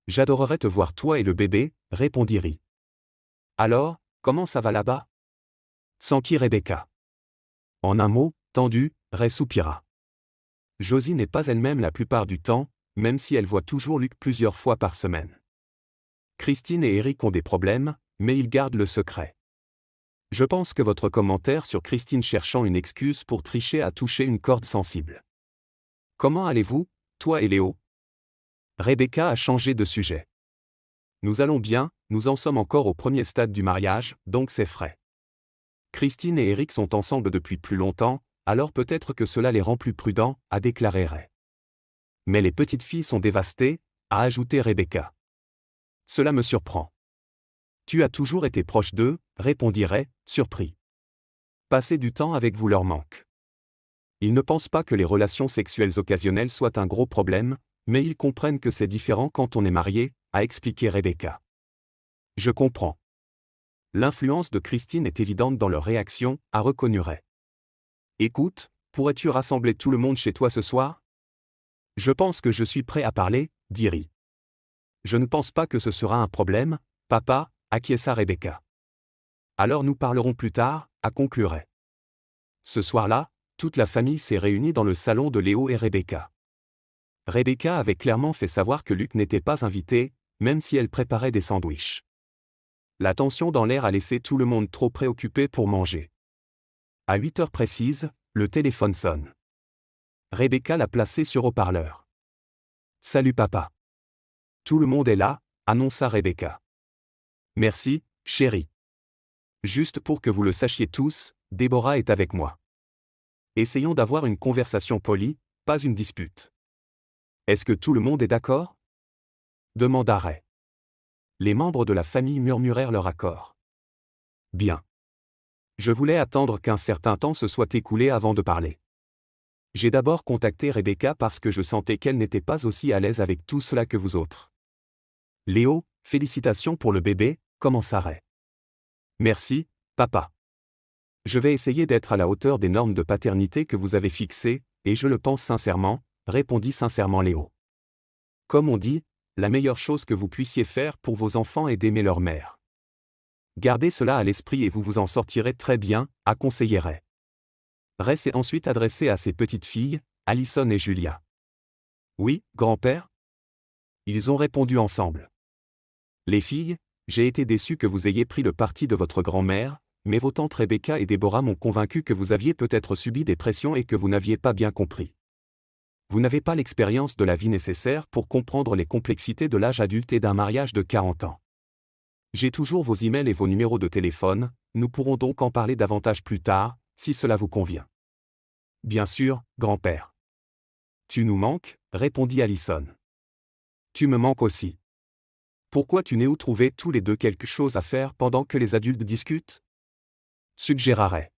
J'adorerais te voir toi et le bébé, répondit Ray. Alors, comment ça va là-bas ? S'enquit Rebecca. En un mot, tendu, Ray soupira. Josie n'est pas elle-même la plupart du temps, même si elle voit toujours Luc plusieurs fois par semaine. Christine et Eric ont des problèmes, mais ils gardent le secret. Je pense que votre commentaire sur Christine cherchant une excuse pour tricher a touché une corde sensible. Comment allez-vous, toi et Léo ? Rebecca a changé de sujet. Nous allons bien, nous en sommes encore au premier stade du mariage, donc c'est frais. Christine et Eric sont ensemble depuis plus longtemps, alors peut-être que cela les rend plus prudents, a déclaré Ray. Mais les petites filles sont dévastées, a ajouté Rebecca. Cela me surprend. Tu as toujours été proche d'eux, répondit Ray, surpris. Passer du temps avec vous leur manque. Ils ne pensent pas que les relations sexuelles occasionnelles soient un gros problème, mais ils comprennent que c'est différent quand on est marié, a expliqué Rebecca. Je comprends. L'influence de Christine est évidente dans leur réaction, a reconnu Ray. Écoute, pourrais-tu rassembler tout le monde chez toi ce soir ? Je pense que je suis prêt à parler, dit Ray. Je ne pense pas que ce sera un problème, papa, acquiesça Rebecca. Alors nous parlerons plus tard, a conclu Ray. Ce soir-là, toute la famille s'est réunie dans le salon de Léo et Rebecca. Rebecca avait clairement fait savoir que Luc n'était pas invité, même si elle préparait des sandwichs. La tension dans l'air a laissé tout le monde trop préoccupé pour manger. À 8 heures précises, le téléphone sonne. Rebecca l'a placé sur haut-parleur. Salut papa. Tout le monde est là, annonça Rebecca. Merci, chérie. Juste pour que vous le sachiez tous, Déborah est avec moi. Essayons d'avoir une conversation polie, pas une dispute. Est-ce que tout le monde est d'accord ? Demanda Ray. Les membres de la famille murmurèrent leur accord. Bien. Je voulais attendre qu'un certain temps se soit écoulé avant de parler. J'ai d'abord contacté Rebecca parce que je sentais qu'elle n'était pas aussi à l'aise avec tout cela que vous autres. Léo, félicitations pour le bébé, commença Ray. Merci, papa. Je vais essayer d'être à la hauteur des normes de paternité que vous avez fixées, et je le pense sincèrement, répondit sincèrement Léo. Comme on dit, la meilleure chose que vous puissiez faire pour vos enfants est d'aimer leur mère. Gardez cela à l'esprit et vous vous en sortirez très bien, a conseillé Ray. Ray s'est ensuite adressé à ses petites filles, Allison et Julia. Oui, grand-père ? Ils ont répondu ensemble. Les filles, j'ai été déçu que vous ayez pris le parti de votre grand-mère, mais vos tantes Rebecca et Déborah m'ont convaincu que vous aviez peut-être subi des pressions et que vous n'aviez pas bien compris. Vous n'avez pas l'expérience de la vie nécessaire pour comprendre les complexités de l'âge adulte et d'un mariage de 40 ans. J'ai toujours vos emails et vos numéros de téléphone, nous pourrons donc en parler davantage plus tard, si cela vous convient. Bien sûr, grand-père. Tu nous manques, répondit Allison. Tu me manques aussi. Pourquoi tu n'es où trouver tous les deux quelque chose à faire pendant que les adultes discutent ? Suggéra Ray.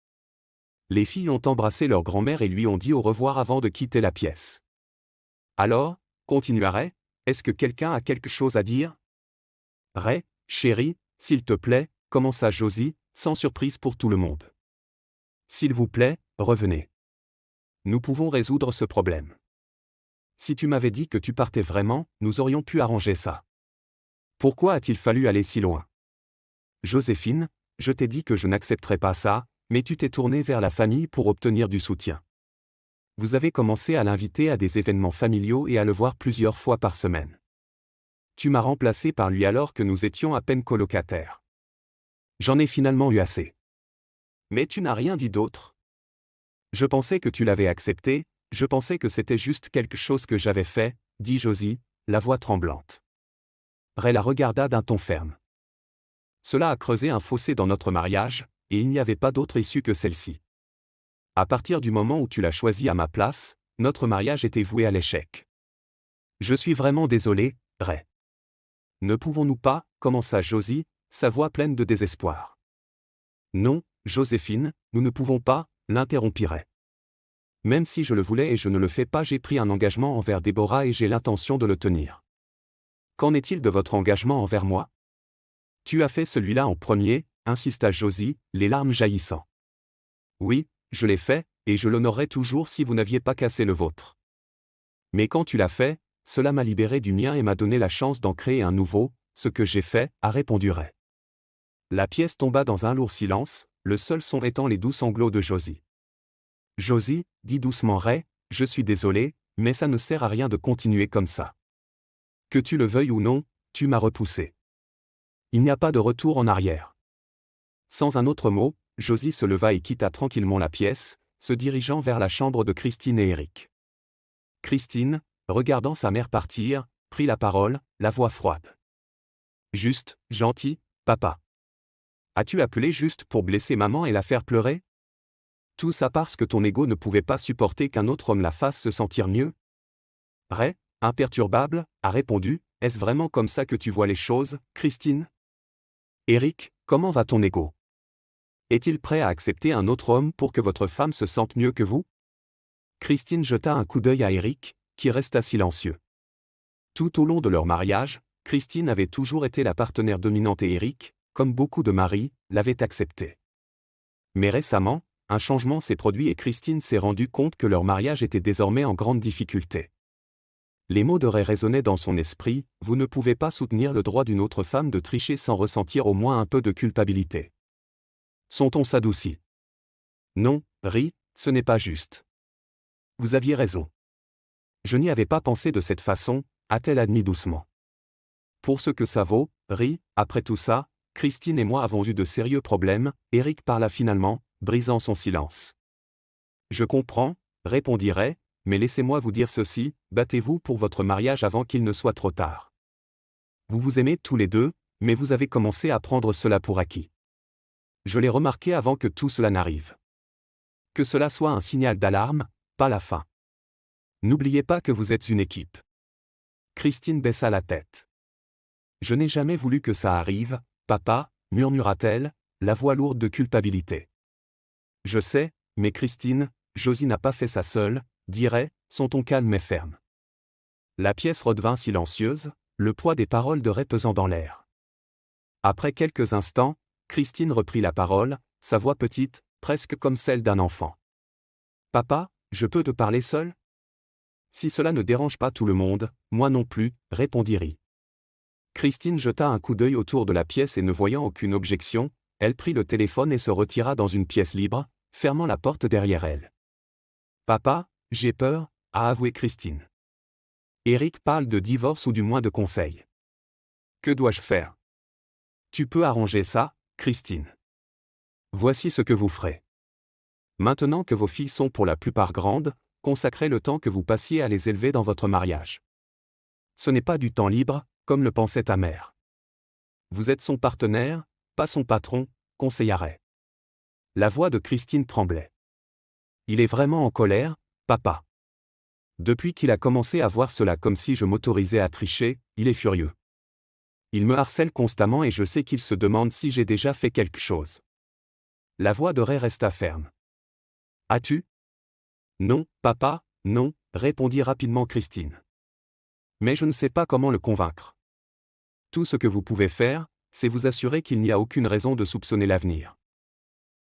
Les filles ont embrassé leur grand-mère et lui ont dit au revoir avant de quitter la pièce. Alors, continua Ray, est-ce que quelqu'un a quelque chose à dire ? Ray, chérie, s'il te plaît, commença Josie, sans surprise pour tout le monde. S'il vous plaît, revenez. Nous pouvons résoudre ce problème. Si tu m'avais dit que tu partais vraiment, nous aurions pu arranger ça. Pourquoi a-t-il fallu aller si loin ? Joséphine, je t'ai dit que je n'accepterais pas ça, mais tu t'es tournée vers la famille pour obtenir du soutien. Vous avez commencé à l'inviter à des événements familiaux et à le voir plusieurs fois par semaine. Tu m'as remplacé par lui alors que nous étions à peine colocataires. J'en ai finalement eu assez. Mais tu n'as rien dit d'autre. Je pensais que tu l'avais accepté, je pensais que c'était juste quelque chose que j'avais fait, dit Josie, la voix tremblante. Ray la regarda d'un ton ferme. Cela a creusé un fossé dans notre mariage, et il n'y avait pas d'autre issue que celle-ci. À partir du moment où tu l'as choisi à ma place, notre mariage était voué à l'échec. Je suis vraiment désolé, Ray. Ne pouvons-nous pas, commença Josie, sa voix pleine de désespoir. Non, Joséphine, nous ne pouvons pas, l'interrompit Ray. Même si je le voulais et je ne le fais pas, j'ai pris un engagement envers Déborah et j'ai l'intention de le tenir. Qu'en est-il de votre engagement envers moi? Tu as fait celui-là en premier, insista Josie, les larmes jaillissant. Oui, je l'ai fait, et je l'honorerais toujours si vous n'aviez pas cassé le vôtre. Mais quand tu l'as fait, cela m'a libéré du mien et m'a donné la chance d'en créer un nouveau, ce que j'ai fait, a répondu Ray. La pièce tomba dans un lourd silence, le seul son étant les doux sanglots de Josie. Josie, dit doucement Ray, je suis désolé, mais ça ne sert à rien de continuer comme ça. Que tu le veuilles ou non, tu m'as repoussé. Il n'y a pas de retour en arrière. Sans un autre mot, Josie se leva et quitta tranquillement la pièce, se dirigeant vers la chambre de Christine et Eric. Christine, regardant sa mère partir, prit la parole, la voix froide. Juste, gentil, papa. As-tu appelé juste pour blesser maman et la faire pleurer? Tout ça parce que ton ego ne pouvait pas supporter qu'un autre homme la fasse se sentir mieux? Ray, imperturbable, a répondu, est-ce vraiment comme ça que tu vois les choses, Christine? Eric, comment va ton ego? Est-il prêt à accepter un autre homme pour que votre femme se sente mieux que vous? Christine jeta un coup d'œil à Eric, qui resta silencieux. Tout au long de leur mariage, Christine avait toujours été la partenaire dominante et Eric, comme beaucoup de maris, l'avait accepté. Mais récemment, un changement s'est produit et Christine s'est rendue compte que leur mariage était désormais en grande difficulté. Les mots de Ray résonnaient dans son esprit, vous ne pouvez pas soutenir le droit d'une autre femme de tricher sans ressentir au moins un peu de culpabilité. Son ton s'adoucit. Non, Ray, ce n'est pas juste. Vous aviez raison. Je n'y avais pas pensé de cette façon, a-t-elle admis doucement. Pour ce que ça vaut, Ray, après tout ça, Christine et moi avons eu de sérieux problèmes, Eric parla finalement, brisant son silence. Je comprends, répondit Ray, mais laissez-moi vous dire ceci, battez-vous pour votre mariage avant qu'il ne soit trop tard. Vous vous aimez tous les deux, mais vous avez commencé à prendre cela pour acquis. Je l'ai remarqué avant que tout cela n'arrive. Que cela soit un signal d'alarme, pas la fin. N'oubliez pas que vous êtes une équipe. Christine baissa la tête. Je n'ai jamais voulu que ça arrive, papa, murmura-t-elle, la voix lourde de culpabilité. Je sais, mais Christine, Josie n'a pas fait ça seule, dit Ray, son ton calme et ferme. La pièce redevint silencieuse, le poids des paroles de Ray pesant dans l'air. Après quelques instants, Christine reprit la parole, sa voix petite, presque comme celle d'un enfant. Papa, je peux te parler seul? Si cela ne dérange pas tout le monde, moi non plus, répondit Ray. Christine jeta un coup d'œil autour de la pièce et ne voyant aucune objection, elle prit le téléphone et se retira dans une pièce libre, fermant la porte derrière elle. Papa, j'ai peur, a avoué Christine. Eric parle de divorce ou du moins de conseils. Que dois-je faire? Tu peux arranger ça, Christine. Voici ce que vous ferez. Maintenant que vos filles sont pour la plupart grandes, consacrez le temps que vous passiez à les élever dans votre mariage. Ce n'est pas du temps libre, comme le pensait ta mère. Vous êtes son partenaire, pas son patron, conseilla Ray. La voix de Christine tremblait. Il est vraiment en colère, papa. Depuis qu'il a commencé à voir cela comme si je m'autorisais à tricher, il est furieux. Il me harcèle constamment et je sais qu'il se demande si j'ai déjà fait quelque chose. La voix de Ray resta ferme. As-tu? Non, papa, non, répondit rapidement Christine. Mais je ne sais pas comment le convaincre. Tout ce que vous pouvez faire, c'est vous assurer qu'il n'y a aucune raison de soupçonner l'avenir.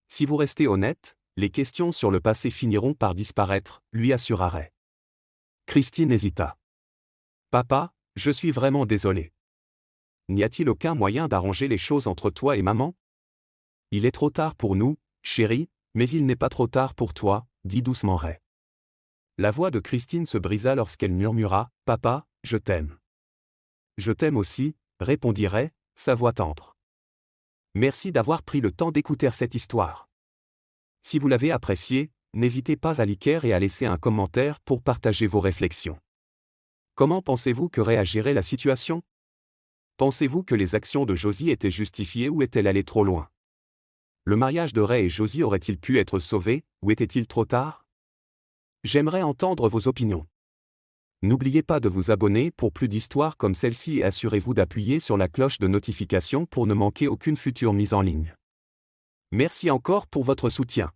Si vous restez honnête, les questions sur le passé finiront par disparaître, lui assura Ray. Christine hésita. Papa, je suis vraiment désolé. N'y a-t-il aucun moyen d'arranger les choses entre toi et maman? Il est trop tard pour nous, chérie, mais il n'est pas trop tard pour toi, dit doucement Ray. La voix de Christine se brisa lorsqu'elle murmura « Papa, je t'aime. » « Je t'aime aussi », répondit Ray, sa voix tendre. Merci d'avoir pris le temps d'écouter cette histoire. Si vous l'avez appréciée, n'hésitez pas à liker et à laisser un commentaire pour partager vos réflexions. Comment pensez-vous que réagirait la situation? Pensez-vous que les actions de Josie étaient justifiées ou est-elle allée trop loin? Le mariage de Ray et Josie aurait-il pu être sauvé, ou était-il trop tard? J'aimerais entendre vos opinions. N'oubliez pas de vous abonner pour plus d'histoires comme celle-ci et assurez-vous d'appuyer sur la cloche de notification pour ne manquer aucune future mise en ligne. Merci encore pour votre soutien.